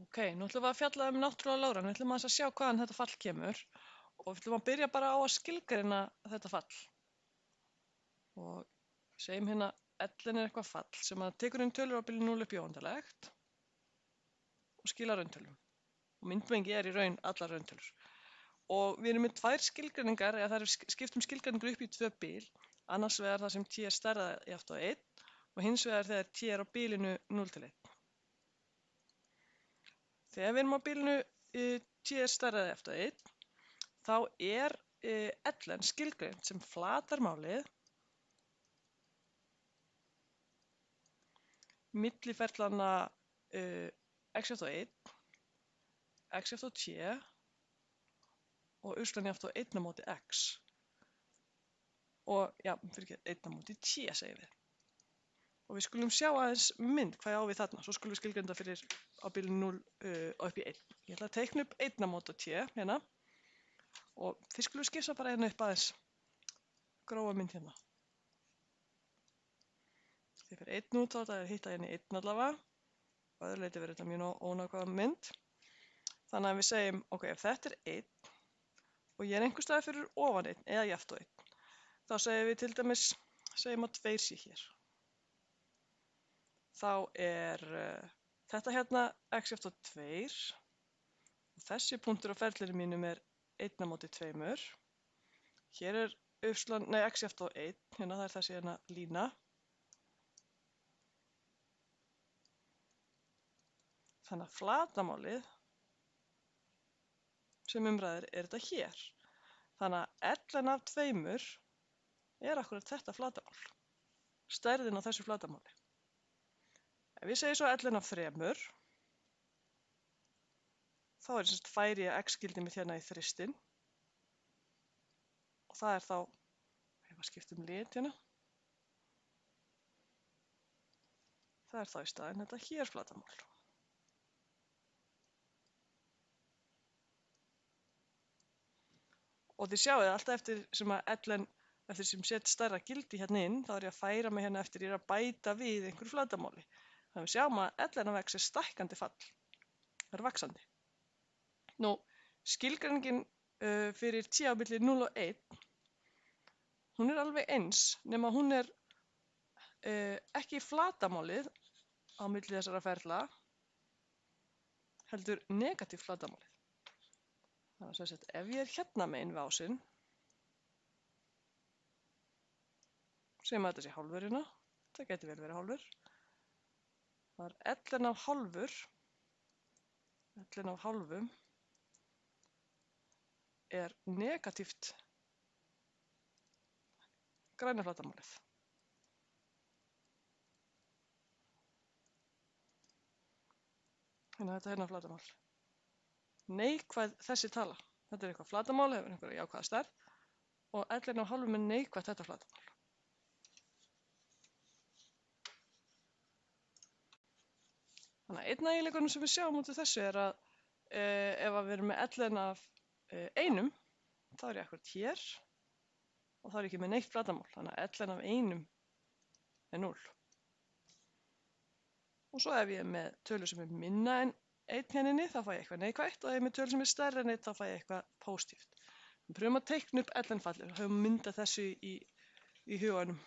Ok, nú ætlum við að fjalla náttúrulega logran. Við ætlum að sjá hvaðan þetta fall kemur og við ætlum að byrja bara á að skilgreina þetta fall. Og segjum hérna ellin er eitthvað fall sem að tekur inn tölur á bilinu 0 upp í óendanlegt og skilar rauntölum. Og myndmengi er í raun allar rauntölur. Og við erum með tvær skilgreiningar, eða það er skiptum skilgreiningur upp í tvö bil. Annars vegar það sem t er stærra jafnt á 1 og hins vegar þegar t er á bilinu 0 til 1. Þegar við erum á bilinu t er stærra jafnt á 1, þá er ellen skilgreind sem flatarmálið milliferlana x jafnt á 1, x jafnt á t og uslan jafnt á 1 á móti x. Og já, fyrir ekki 1 á móti t segjum við. Og við skulum sjá aðeins mynd hvað ég á við þarna. Svo skulum við skilgreinda fyrir á bilinu 0 og upp í 1. Ég ætla að teikna upp 1 á móti t hérna. Og þið skulum skissa bara hérna upp aðeins grófa mynd hérna. Þið fyrir 1 út á þetta er hitta hérna 1 allavega. Og öðru leyti verður þetta mjög ónákvæm mynd. Þannig að við segjum, ok, ef þetta er 1 og ég er einhvers staðar fyrir ofan 1 eða jafnt á 1, þá segjum við til dæmis, segjum að 2 sé hér. Þá er þetta hérna x jafnt á 2 og þessi punktur á ferlinu mínum er 1 á móti 2. Hér er x jafnt á 1, hérna það er þessi hérna lína. Þannig að flatarmálið sem umræðir er þetta hér. Þannig að ellen af 2 er akkurat þetta flatarmál. Stærðin á þessu flatarmáli. Ef ég segi svo ellen af 3, þá er semst færi ég x-gildi mitt hérna í þristin. Og það er þá, ef að skipta lit hérna, það er þá í staðinn þetta hér flatarmál. Og þið sjáu alltaf eftir sem set stærra gildi hérna inn, þá er ég að færa mig hérna eftir, ég er að bæta við einhverju flatarmáli. Þannig að við sjáum að ellen af x er stækkandi fall, það er vaxandi. Nú, skilgreiningin fyrir t á milli 0 og 1, hún er alveg eins, nema hún er ekki flatarmálið á milli þessara ferla, heldur negatív flatarmálið. Þannig að ef ég er hérna megin við ásinn, segjum að þetta sé hálfur hérna, það geti vel verið hálfur, það er ellen af hálfum er negatíft græna flatarmálið. Þannig að þetta er hérna flatarmál. Neikvæð þessi tala. Þetta er eitthvað flatarmál, hefur einhverja jákvæða stærð og ellen af hálfum er neikvæð þetta flatarmál. Þannig að einn eiginleikurinn sem við sjáum út af þessu er að ef við erum með ellen af 1, þá er ég akkurat hér og þá er ég ekki með neitt flatarmál. Þannig að ellen af 1 er 0. Og svo ef ég er með tölu sem er minna en 1 hérna, þá fæ ég eitthvað neikvætt og ef ég er með tölu sem er stærra en 1, þá fæ ég eitthvað pósitíft. Við pröfum að teikna upp ellenfallið og höfum myndað þessu í huganum.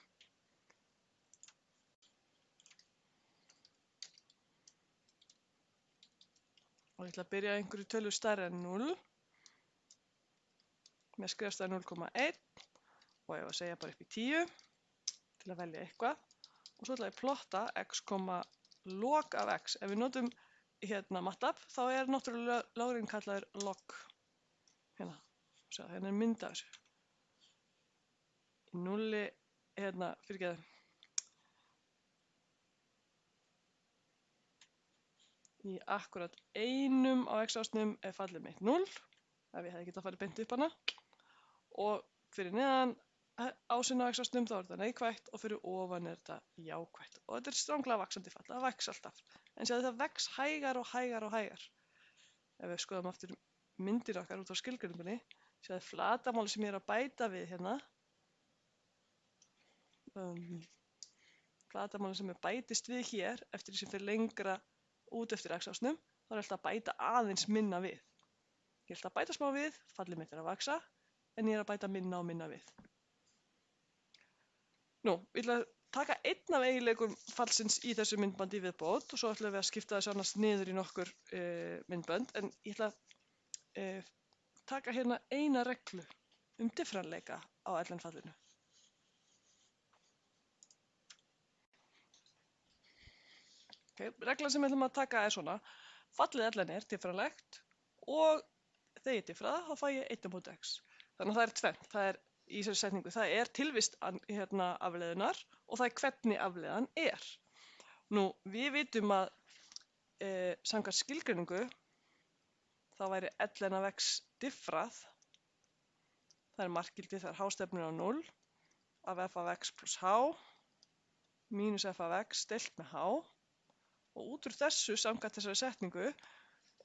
Og ég ætla að byrja á einhverju tölu stærra en 0 með skrifstæði 0,1 og ég var að segja bara upp í 10 til að velja eitthvað og svo ætla ég að plotta x, log af x. Ef við notum hérna MATLAB, þá er náttúrulega logurinn kallaður log. Hérna, sjá, hérna er mynd af þessu. Í 0, hérna, fyrirgeðu. Í akkurat 1 á x-ásnum er fallið mitt 0, ef ég hefði getað farið beint upp hana. Og fyrir neðan ásinn á x-ásnum þá er þetta neikvætt og fyrir ofan er þetta jákvætt. Og þetta er stranglega vaxandi fall, það vex alltaf. En sjáðu það vex hægar og hægar og hægar. Ef við skoðum aftur myndir okkar út á skilgreiningunni, sjáðu flatarmáli sem ég er að bæta við hérna. Flatarmáli sem er bætist við hér eftir því sem fyrir lengra út eftir x-ásnum, þá er alltaf að bæta aðeins minna við. Ég ætla að bæta smá við, fallið mitt er að vaxa, en ég er að bæta minna og minna við. Nú, ég ætla að taka einn af eiginleikum fallsins í þessu myndbandi í viðbót og svo ætlum við að skipta þessu annars niður í nokkur myndbönd, en ég ætla að taka hérna eina reglu differanleika á LN-fallinu. Reglan sem við ætlum að taka er svona: fallið LN er differanlegt og þegar ég diffra það, þá fæ ég 1 á móti x. Þannig að það er tvennt, það er í þessari setningu, það er tilvist afleiðunar og það er hvernig afleiðan er. Nú, við vitum að samkvæmt skilgreiningu þá væri LN af x diffrað, það er markgildi þegar h-stefnir á 0, af f af x plus h mínus f af x deilt með h, og út úr þessu samkvæmt þessari setningu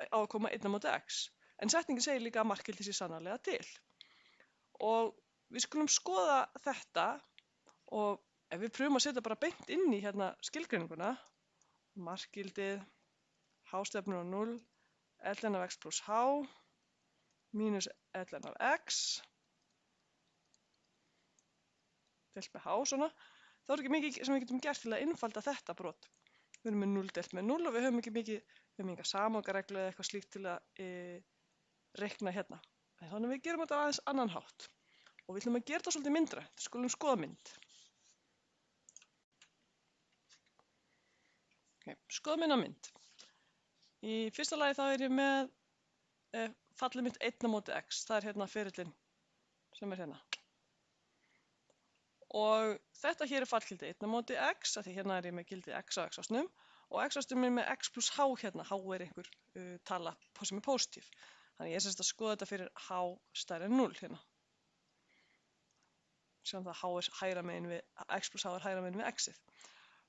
á að koma 1 á móti x. En setningin segir líka að markgildi sé sannarlega til. Og við skulum skoða þetta, og ef við pröfum að setja bara beint inn í hérna skilgreininguna, markgildið h-stefnir á 0, ln af x plus h mínus ln af x deilt með h svona, þá er ekki mikið sem við getum gert til að einfalda þetta brot. Við erum með 0 deilt með 0 og við höfum ekki mikið, við höfum enga samanlokareglu eða eitthvað slíkt til að reikna hérna. Þannig að við gerum þetta aðeins annan hátt. Og við ætlum að gera þetta svolítið myndra. Við skulum skoða mynd. Skoðum hérna mynd. Í fyrsta lagi þá er ég með fallið mitt 1 á móti x. Það er hérna ferillinn sem er hérna. Og þetta hér er fallgildi 1 á móti x, af því hérna er ég með gildi x á x-ásnum, og x-ásnum er með x plus h hérna, h er einhver tala sem er pósitív. Þannig ég er semst að skoða þetta fyrir h stærri en 0 hérna. Sjáum það h er hægra megin við, x plus h er hægra megin við x-ið.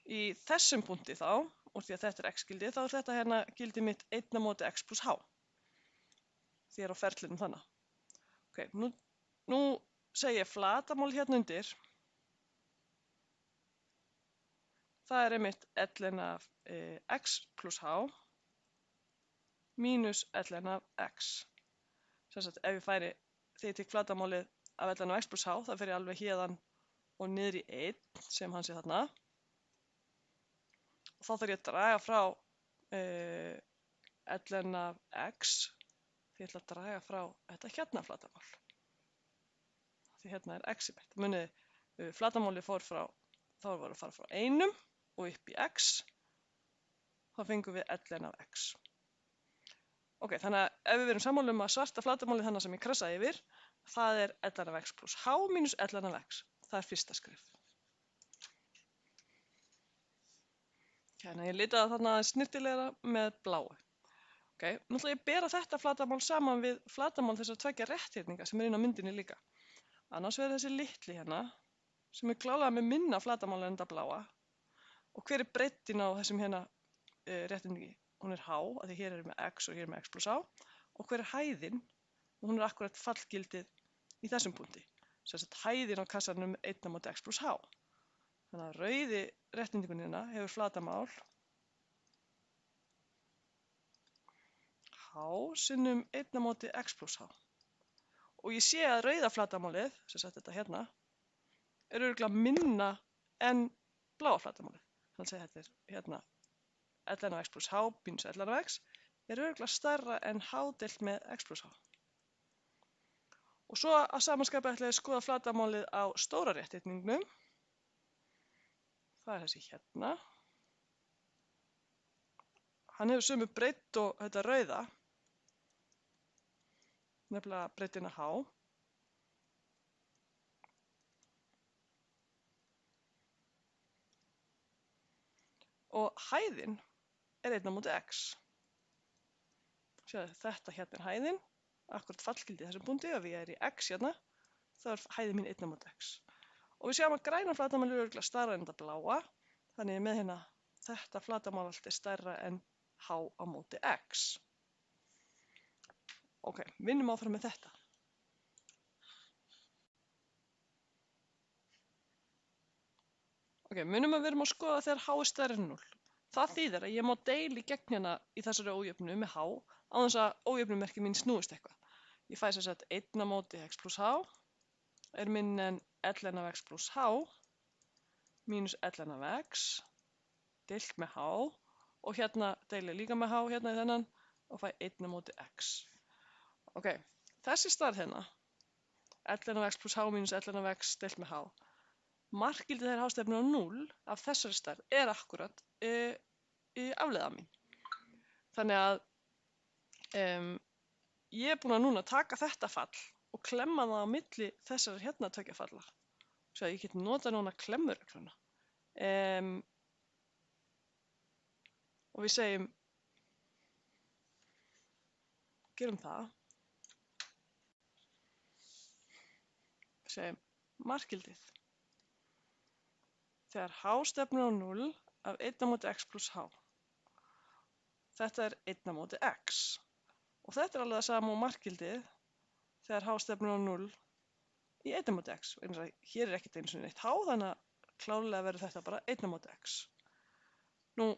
Í þessum punkti þá, og því að þetta er x-gildi, þá er þetta hérna gildi mitt 1 á móti x plus h. Því er á ferlinum þannig. Ok, nú segi ég flatarmál hérna undir. Það er einmitt ln af x plus h mínus ln af x. Sem sagt, ef ég færi, þegar ég tek flatarmálið af ln af x plus h, það fer ég alveg héðan og niður í 1 sem hann sé þarna. Og þá þarf ég að draga frá ln af x, því ég ætla að draga frá þetta hérna flatarmál. Því hérna er x í mitt. Munið, flatarmálið fór frá, þá var að fara frá 1 og upp í x, þá fengum við ln af x. Ok, þannig að ef við verum sammála að svarta flatarmálið þannig sem ég krassaði yfir, það er ln af x plus h mínus ln af x. Það er fyrsta skref. Þannig að ég litaði þarna snyrtilegra með bláu. Ok, nú ætla ég að bera þetta flatarmál saman við flatarmál þessar tveggja rétthyrninga sem er inn á myndinni líka. Annars verður þessi litli hérna, sem er klálega með minna flatarmál en þetta bláa. Og hver er breiddin á þessum hérna rétthyrningi? Hún er h, af því hér er með x og hér er með x plus h. Og hver er hæðin? Og hún er akkurat fallgildið í þessum punkti. Sem sagt hæðin á kassanum 1 á móti x plus h. Þannig að rauði rétthyrningurinn hérna hefur flatarmál h sinnum 1 á móti x plus h. Og ég sé að rauða flatarmálið, sem sagt þetta hérna, er örugglega minna en bláa flatarmálið. Þannig að þetta er hérna ln af x plus h mínus ln af x er örugglega stærra en h deilt með x plus h. Og svo að samanskapi ætla ég að skoða flatarmálið á stóra rétthyrningnum. Það er þessi hérna. Hann hefur sömu breidd og þetta rauða, nefnilega breiddina h. Og hæðin er 1 á móti x. Sjáðu, þetta hérna er hæðin, akkurat fallgildi í þessum punkti, ef ég er í x hérna, þá er hæðin mín 1 á móti x. Og við sjáum að græna flatarmál er örugglega stærra en þetta bláa, þannig með hérna þetta flatarmál allt er stærra en h á móti x. Ok, vinnum áfram með þetta. Ok, munum að við erum að skoða þegar h er stærri en 0. Það þýðir að ég má deila í gegn hérna í þessari ójöfnu með h á þess að ójöfnumerki mín snúist eitthvað. Ég fæ sem sagt 1 á móti x plus h er minni en ln af x plus h mínus ln af x deilt með h og hérna deili líka með h hérna í þennan og fæ 1 á móti x. Ok, þessi stærð hérna, ln af x plus h mínus ln af x deilt með h, markgildið þegar h stefnir á 0 af þessari stærð er akkurat afleiða mín. Þannig að ég er búin að núna taka þetta fall og klemma það á milli þessari hérna tveggja falla. Svo að ég get notað núna klemmurregluna. Og við segjum, gerum það. Við segjum markgildið þegar h stefnir á 0 af 1 á móti x plus h. Þetta er 1 á móti x. Og þetta er alveg það sama og markgildið þegar h stefnir á 0 í 1 á móti x. Hér er ekkert einu sinni neitt h, þannig að klárlega verður þetta bara 1 á móti x. Nú,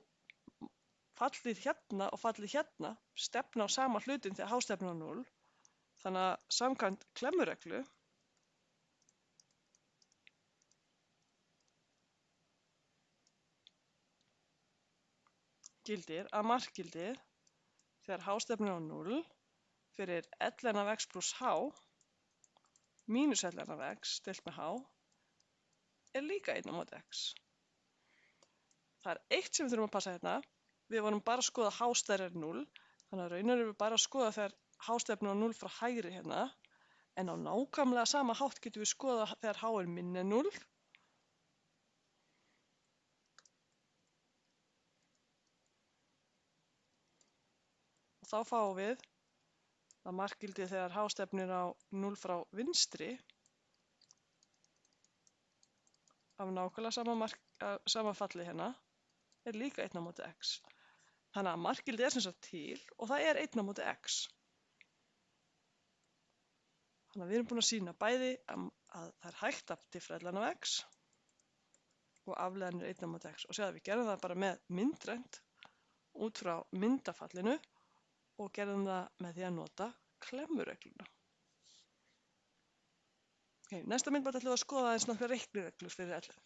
fallið hérna og fallið hérna stefna á sama hlutin þegar h stefnir á 0. Þannig að samkvæmt klemmurreglu gildir að markgildið þegar h stefnir á 0 fyrir ln af x plus h mínus ln af x deilt með h er líka 1 á móti x. Það er eitt sem við þurfum að passa hérna. Við vorum bara að skoða h stærri en 0, þannig að raunar erum við bara að skoða þegar h stefnir á 0 frá hægri hérna, en á nákvæmlega sama hátt getum við skoða þegar h er minni en 0. Og þá fáum við að markgildið þegar h stefnir á 0 frá vinstri af nákvæmlega sama falli hérna er líka 1 á móti x. Þannig að markgildið er sem sagt til og það er 1 á móti x. Þannig að við erum búin að sýna bæði að það er hægt að diffra ln af x og afleiðan er 1 á móti x. Og sjáðu, við gerðum það bara með myndrænt út frá myndafallinu og gerðum það með því að nota klemmurregluna. Næsta myndband ætlum við að skoða aðeins nokkrar reiknireglur fyrir ln.